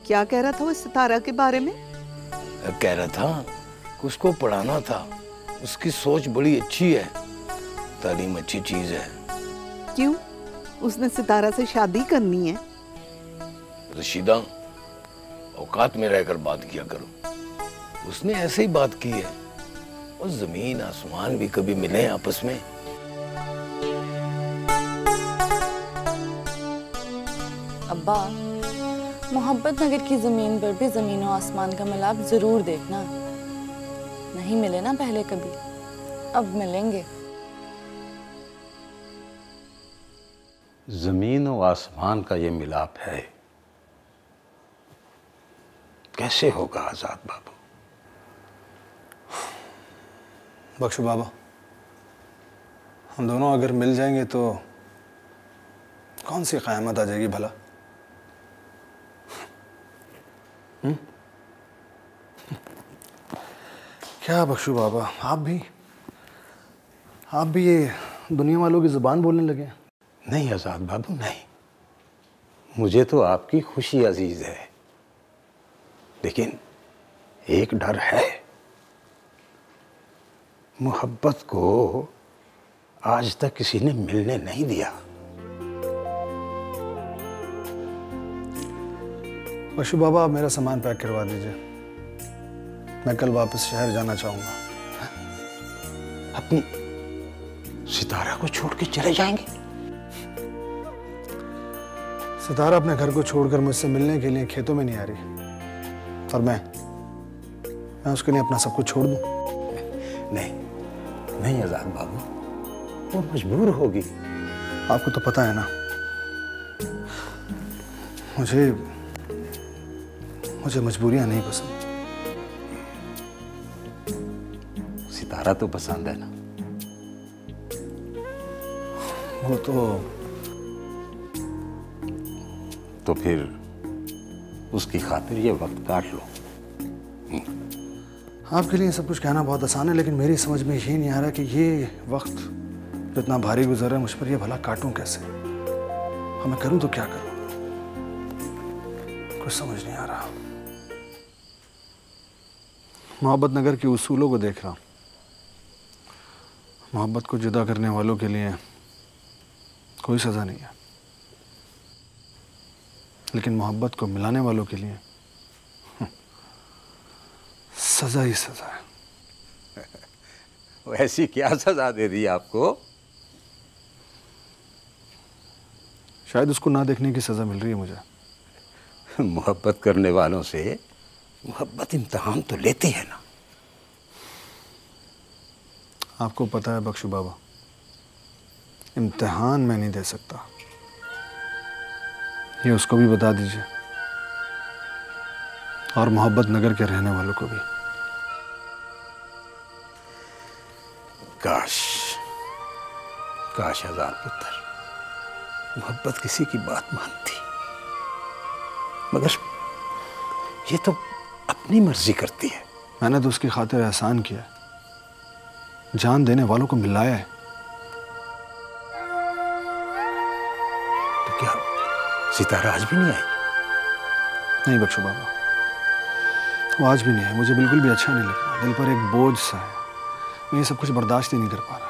क्या कह रहा था वो सितारा के बारे में? कह रहा था कि उसको पढ़ाना था, उसकी सोच बड़ी अच्छी है, तालीम अच्छी चीज है। क्यों? उसने सितारा से शादी करनी है? रशीदा, औकात में रहकर बात किया करो। उसने ऐसे ही बात की है, और जमीन आसमान भी कभी मिले आपस में। अब्बा, मोहब्बत नगर की जमीन पर भी जमीन और आसमान का मिलाप जरूर देखना। नहीं मिले ना पहले कभी, अब मिलेंगे। जमीन और आसमान का ये मिलाप है, कैसे होगा आजाद बाबू? बख्शो बाबा, हम दोनों अगर मिल जाएंगे तो कौन सी क़यामत आ जाएगी भला? क्या बख्शो बाबा, आप भी ये दुनिया वालों की ज़ुबान बोलने लगे? नहीं आजाद बाबू, नहीं। मुझे तो आपकी खुशी अजीज है, लेकिन एक डर है। मोहब्बत को आज तक किसी ने मिलने नहीं दिया। बख्शो बाबा, आप मेरा सामान पैक करवा दीजिए, मैं कल वापस शहर जाना चाहूँगा। अपनी सितारा को छोड़ के चले जाएंगे? सितारा अपने घर को छोड़कर मुझसे मिलने के लिए खेतों में नहीं आ रही, और मैं उसके लिए अपना सब कुछ छोड़ दूँ? नहीं आजाद बाबू, वो मजबूर होगी। आपको तो पता है ना, मुझे मजबूरियां नहीं पसंद। सितारा तो पसंद है ना? वो तो फिर उसकी खातिर ये वक्त काट लो। आपके लिए सब कुछ कहना बहुत आसान है, लेकिन मेरी समझ में ये नहीं आ रहा कि ये वक्त जो इतना भारी गुजर रहा है मुझ पर, ये भला काटूं कैसे? और मैं करूं तो क्या करूं? कुछ समझ नहीं आ रहा। मोहब्बत नगर के उसूलों को देख रहा हूं। मोहब्बत को जुदा करने वालों के लिए कोई सज़ा नहीं है, लेकिन मोहब्बत को मिलाने वालों के लिए सजा ही सजा है। ऐसी क्या सजा दे दी आपको? शायद उसको ना देखने की सजा मिल रही है मुझे। मोहब्बत करने वालों से मोहब्बत इम्तिहान तो लेती है ना। आपको पता है बख्शू बाबा, इम्तिहान मैं नहीं दे सकता, ये उसको भी बता दीजिए, और मोहब्बत नगर के रहने वालों को भी। काश आजाद पुत्र मोहब्बत किसी की बात मानती, मगर ये तो अपनी मर्जी करती है। मैंने तो उसकी खातिर एहसान किया है, जान देने वालों को मिलाया है। तो क्या सितारा आज भी नहीं आई? नहीं बख्शो बाबा, वो आज भी नहीं है। मुझे बिल्कुल भी अच्छा नहीं लग रहा, दिल पर एक बोझ सा है। मैं ये सब कुछ बर्दाश्त ही नहीं कर पा रहा।